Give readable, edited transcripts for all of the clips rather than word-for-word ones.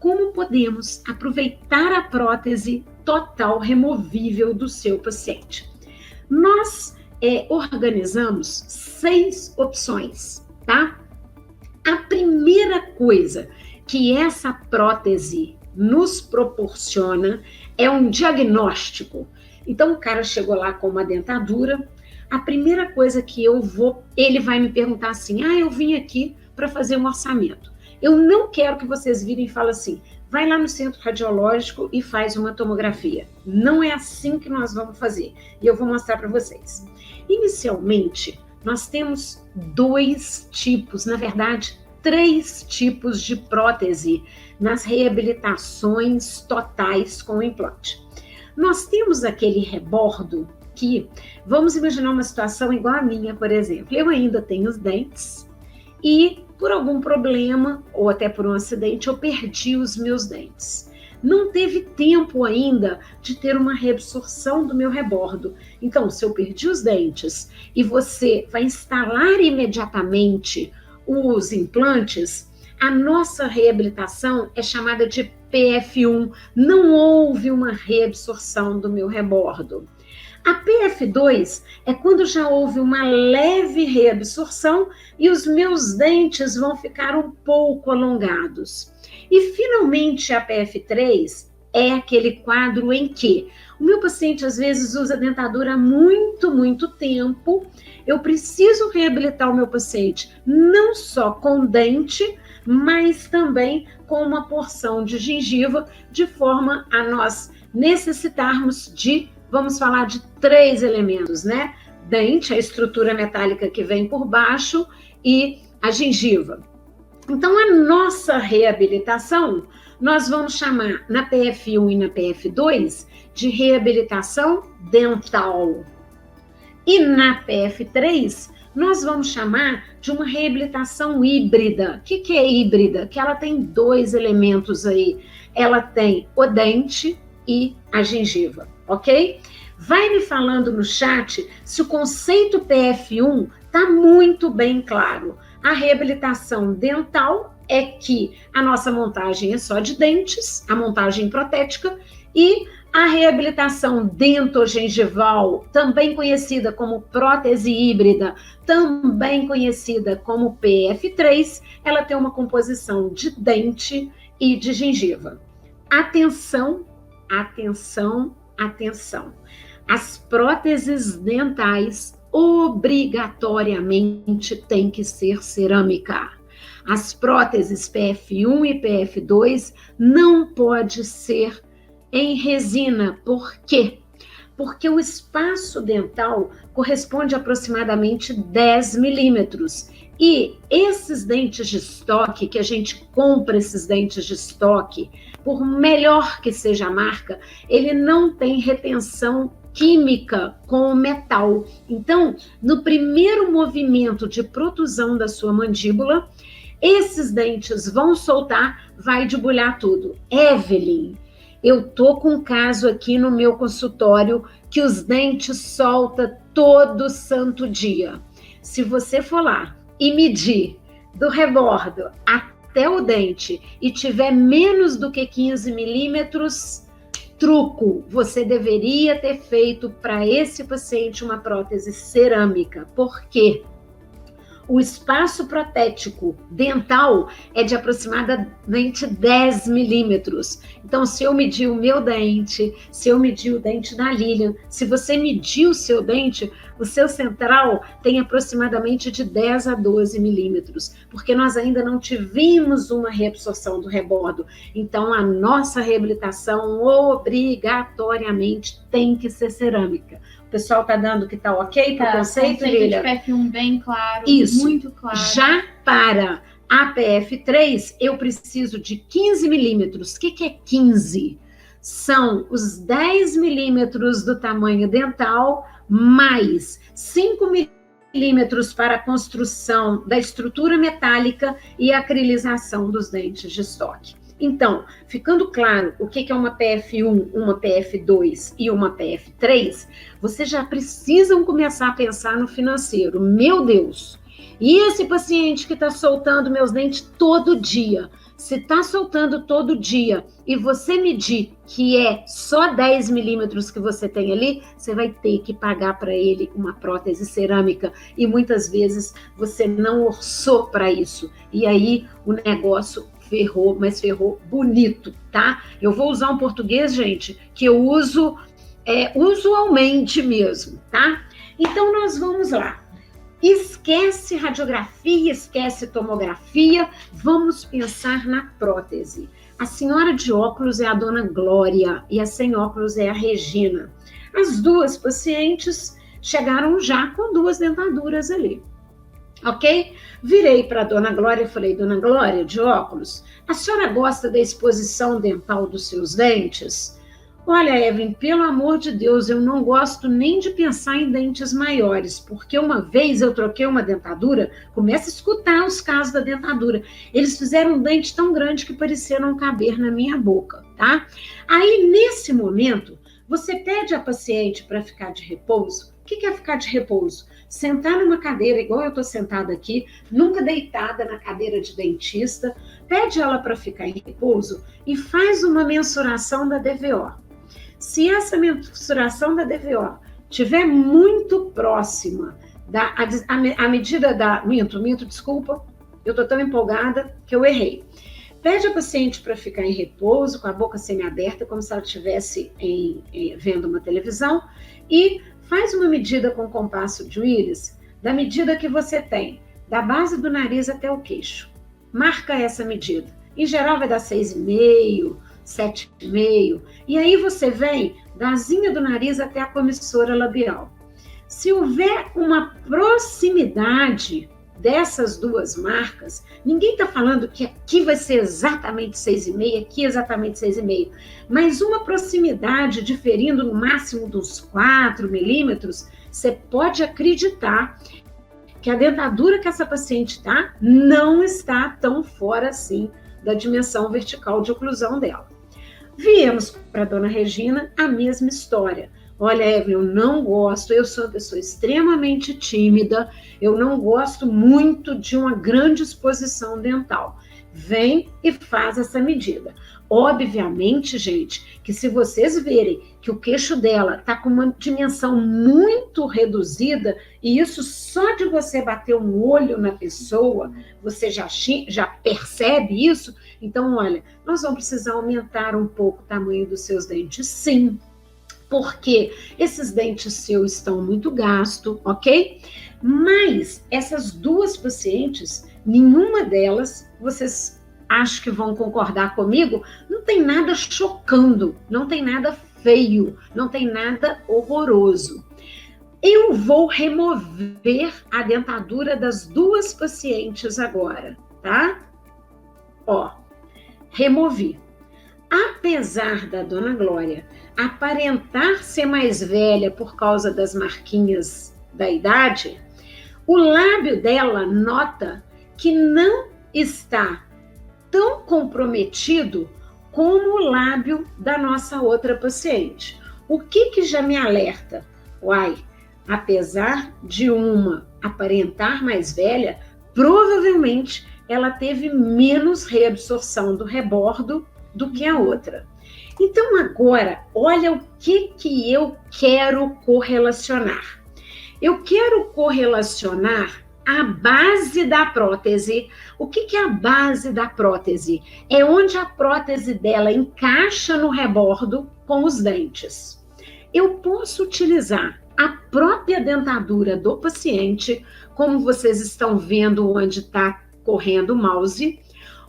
como podemos aproveitar a prótese total removível do seu paciente. Nós organizamos 6 opções, tá? A primeira coisa que essa prótese nos proporciona é um diagnóstico. Então, o cara chegou lá com uma dentadura, a primeira coisa que ele vai me perguntar assim, eu vim aqui para fazer um orçamento. Eu não quero que vocês virem e falem assim, vai lá no centro radiológico e faz uma tomografia. Não é assim que nós vamos fazer. E eu vou mostrar para vocês. Inicialmente, nós temos 2 tipos, na verdade, 3 tipos de prótese nas reabilitações totais com implante. Nós temos aquele rebordo que, vamos imaginar uma situação igual a minha, por exemplo. Eu ainda tenho os dentes e, por algum problema, ou até por um acidente, eu perdi os meus dentes. Não teve tempo ainda de ter uma reabsorção do meu rebordo. Então, se eu perdi os dentes e você vai instalar imediatamente os implantes, a nossa reabilitação é chamada de PF1. Não houve uma reabsorção do meu rebordo. A PF2 é quando já houve uma leve reabsorção e os meus dentes vão ficar um pouco alongados. E, finalmente, a PF3 é aquele quadro em que o meu paciente, às vezes, usa dentadura há muito tempo. Eu preciso reabilitar o meu paciente não só com dente, mas também com uma porção de gengiva, de forma a nós necessitarmos vamos falar de 3 elementos, né? Dente, a estrutura metálica que vem por baixo e a gengiva. Então, a nossa reabilitação, nós vamos chamar na PF1 e na PF2 de reabilitação dental. E na PF3, nós vamos chamar de uma reabilitação híbrida. O que é híbrida? Que ela tem 2 elementos aí. Ela tem o dente e a gengiva, ok? Vai me falando no chat se o conceito PF1 está muito bem claro. A reabilitação dental é que a nossa montagem é só de dentes, a montagem protética, e a reabilitação dentogengival, também conhecida como prótese híbrida, também conhecida como PF3, ela tem uma composição de dente e de gengiva. Atenção, atenção, atenção. As próteses dentais obrigatoriamente têm que ser cerâmica. As próteses PF1 e PF2 não pode ser em resina. Por quê? Porque o espaço dental corresponde a aproximadamente 10 milímetros. E esses dentes de estoque, que a gente compra esses dentes de estoque, por melhor que seja a marca, ele não tem retenção química com o metal. Então, no primeiro movimento de protusão da sua mandíbula, esses dentes vão soltar, vai debulhar tudo. Evelyn, eu tô com um caso aqui no meu consultório que os dentes soltam todo santo dia. Se você for lá e medir do rebordo até o dente e tiver menos do que 15 milímetros, truco, você deveria ter feito para esse paciente uma prótese cerâmica. Por quê? O espaço protético dental é de aproximadamente 10 milímetros. Então, se eu medir o meu dente, se eu medir o dente da Lilian, se você medir o seu dente, o seu central tem aproximadamente de 10 a 12 milímetros, porque nós ainda não tivemos uma reabsorção do rebordo. Então, a nossa reabilitação obrigatoriamente tem que ser cerâmica. O pessoal tá dando que tá ok para o conceito, Lilian? Conceito de PF1 bem claro, isso, muito claro. Já para a PF3, eu preciso de 15 milímetros. O que é 15? São os 10 milímetros do tamanho dental, mais 5 milímetros para a construção da estrutura metálica e acrilização dos dentes de estoque. Então, ficando claro o que é uma PF1, uma PF2 e uma PF3, vocês já precisam começar a pensar no financeiro. Meu Deus! E esse paciente que está soltando meus dentes todo dia? Se está soltando todo dia e você medir que é só 10 milímetros que você tem ali, você vai ter que pagar para ele uma prótese cerâmica. E muitas vezes você não orçou para isso. E aí o negócio ferrou, mas ferrou bonito, tá? Eu vou usar um português, gente, que eu uso usualmente mesmo, tá? Então nós vamos lá. Esquece radiografia, esquece tomografia, vamos pensar na prótese. A senhora de óculos é a dona Glória e a sem óculos é a Regina. As duas pacientes chegaram já com 2 dentaduras ali, ok? Virei para a dona Glória e falei, dona Glória, de óculos, a senhora gosta da exposição dental dos seus dentes? Olha, Evelyn, pelo amor de Deus, eu não gosto nem de pensar em dentes maiores, porque uma vez eu troquei uma dentadura, começa a escutar os casos da dentadura. Eles fizeram um dente tão grande que parecia não caber na minha boca, tá? Aí, nesse momento, você pede à paciente para ficar de repouso. O que é ficar de repouso? Sentar numa cadeira, igual eu estou sentada aqui, nunca deitada na cadeira de dentista, pede ela para ficar em repouso e faz uma mensuração da DVO. Se essa mensuração da DVO estiver muito próxima a medida da... Desculpa, eu estou tão empolgada que eu errei. Pede a paciente para ficar em repouso, com a boca semiaberta, como se ela estivesse vendo uma televisão, e faz uma medida com compasso de Willis, da medida que você tem, da base do nariz até o queixo. Marca essa medida. Em geral vai dar 6,5, 7,5, e aí você vem da asinha do nariz até a comissura labial. Se houver uma proximidade dessas duas marcas, ninguém está falando que aqui vai ser exatamente 6,5, aqui exatamente 6,5, mas uma proximidade diferindo no máximo dos 4 milímetros, você pode acreditar que a dentadura que essa paciente está não está tão fora assim da dimensão vertical de oclusão dela. Viemos para a dona Regina, a mesma história. Olha, Evelyn, eu não gosto, eu sou uma pessoa extremamente tímida, eu não gosto muito de uma grande exposição dental. Vem e faz essa medida. Obviamente, gente, que se vocês verem que o queixo dela está com uma dimensão muito reduzida, e isso só de você bater um olho na pessoa, você já percebe isso, então, olha, nós vamos precisar aumentar um pouco o tamanho dos seus dentes, sim, porque esses dentes seus estão muito gastos, ok? Mas essas duas pacientes, nenhuma delas, vocês acho que vão concordar comigo, não tem nada chocando, não tem nada feio, não tem nada horroroso. Eu vou remover a dentadura das duas pacientes agora, tá? Ó, removi. Apesar da dona Glória aparentar ser mais velha por causa das marquinhas da idade, o lábio dela nota que não está tão comprometido como o lábio da nossa outra paciente. O que já me alerta? Uai, apesar de uma aparentar mais velha, provavelmente ela teve menos reabsorção do rebordo do que a outra. Então agora, olha o que eu quero correlacionar. Eu quero correlacionar a base da prótese. O que é a base da prótese? É onde a prótese dela encaixa no rebordo com os dentes. Eu posso utilizar a própria dentadura do paciente, como vocês estão vendo onde está correndo o mouse,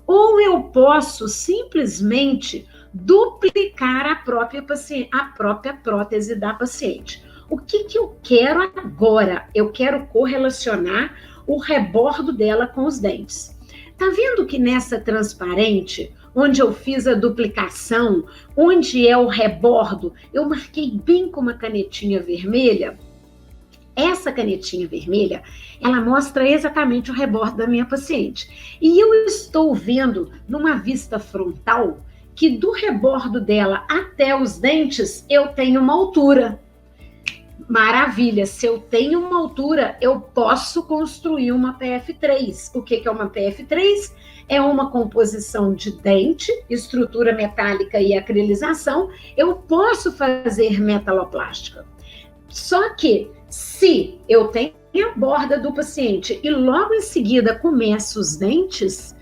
ou eu posso simplesmente duplicar a própria prótese da paciente. O que eu quero agora? Eu quero correlacionar o rebordo dela com os dentes. Tá vendo que nessa transparente, onde eu fiz a duplicação, onde é o rebordo, eu marquei bem com uma canetinha vermelha? Essa canetinha vermelha, ela mostra exatamente o rebordo da minha paciente. E eu estou vendo numa vista frontal que do rebordo dela até os dentes eu tenho uma altura. Maravilha, se eu tenho uma altura, eu posso construir uma PF3. O que é uma PF3? É uma composição de dente, estrutura metálica e acrilização. Eu posso fazer metaloplástica. Só que, se eu tenho a borda do paciente e logo em seguida começo os dentes,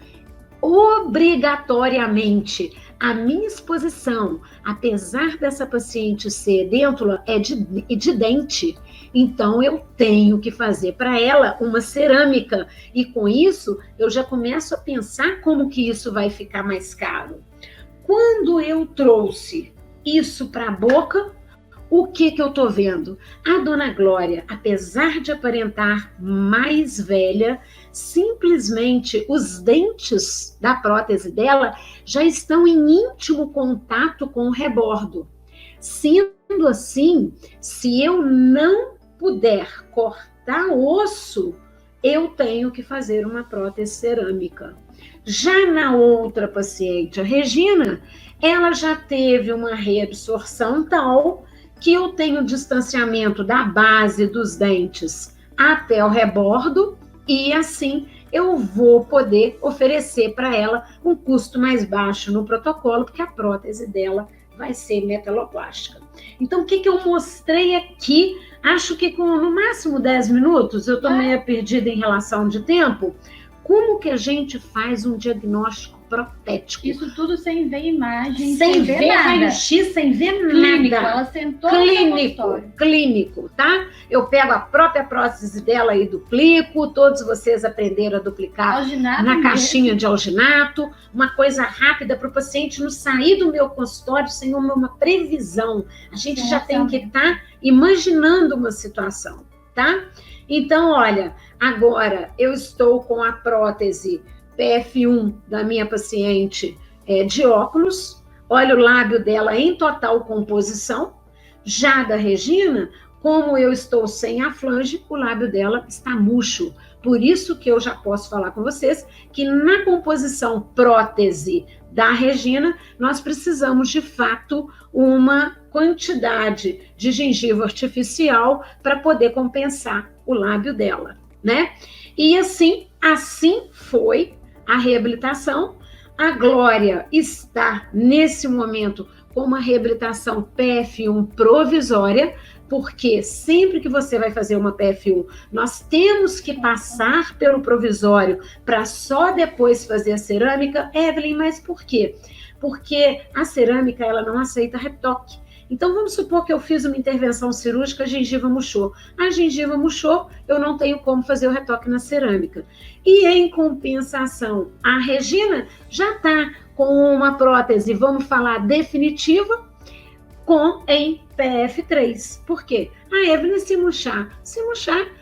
obrigatoriamente a minha exposição, apesar dessa paciente ser edêntula, é de dente. Então, eu tenho que fazer para ela uma cerâmica. E com isso, eu já começo a pensar como que isso vai ficar mais caro. Quando eu trouxe isso para a boca, o que eu estou vendo? A dona Glória, apesar de aparentar mais velha, simplesmente os dentes da prótese dela já estão em íntimo contato com o rebordo. Sendo assim, se eu não puder cortar osso, eu tenho que fazer uma prótese cerâmica. Já na outra paciente, a Regina, ela já teve uma reabsorção tal que eu tenho distanciamento da base dos dentes até o rebordo e assim eu vou poder oferecer para ela um custo mais baixo no protocolo, porque a prótese dela vai ser metaloplástica. Então, o que eu mostrei aqui? Acho que com no máximo 10 minutos, eu estou meio perdida em relação de tempo. Como que a gente faz um diagnóstico protético? Isso tudo sem ver imagem, sem ver raio-x, sem ver clínico, nada. Ela sentou clínico, tá? Eu pego a própria prótese dela e duplico, todos vocês aprenderam a duplicar alginato na caixinha de alginato, uma coisa rápida para o paciente não sair do meu consultório sem uma previsão. A gente já tem que estar imaginando uma situação, tá? Então, olha, agora eu estou com a prótese PF1 da minha paciente de óculos, olha o lábio dela em total composição. Já da Regina, como eu estou sem a flange, o lábio dela está murcho. Por isso que eu já posso falar com vocês que na composição prótese da Regina, nós precisamos de fato uma quantidade de gengiva artificial para poder compensar o lábio dela, né? E assim foi a reabilitação. A Glória está, nesse momento, com uma reabilitação PF1 provisória, porque sempre que você vai fazer uma PF1, nós temos que passar pelo provisório para só depois fazer a cerâmica. Evelyn, mas por quê? Porque a cerâmica, ela não aceita retoque. Então, vamos supor que eu fiz uma intervenção cirúrgica, a gengiva murchou. A gengiva murchou, eu não tenho como fazer o retoque na cerâmica. E, em compensação, a Regina já está com uma prótese, vamos falar, definitiva, em PF3. Por quê? A Evelyn, se murchar,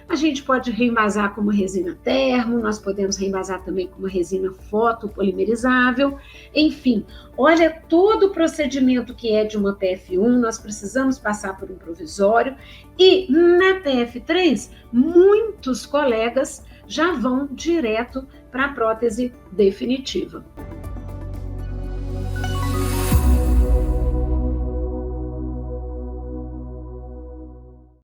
a gente pode reembasar com uma resina termo, nós podemos reembasar também com uma resina fotopolimerizável, enfim, olha todo o procedimento que é de uma PF1, nós precisamos passar por um provisório, e na PF3, muitos colegas já vão direto para a prótese definitiva.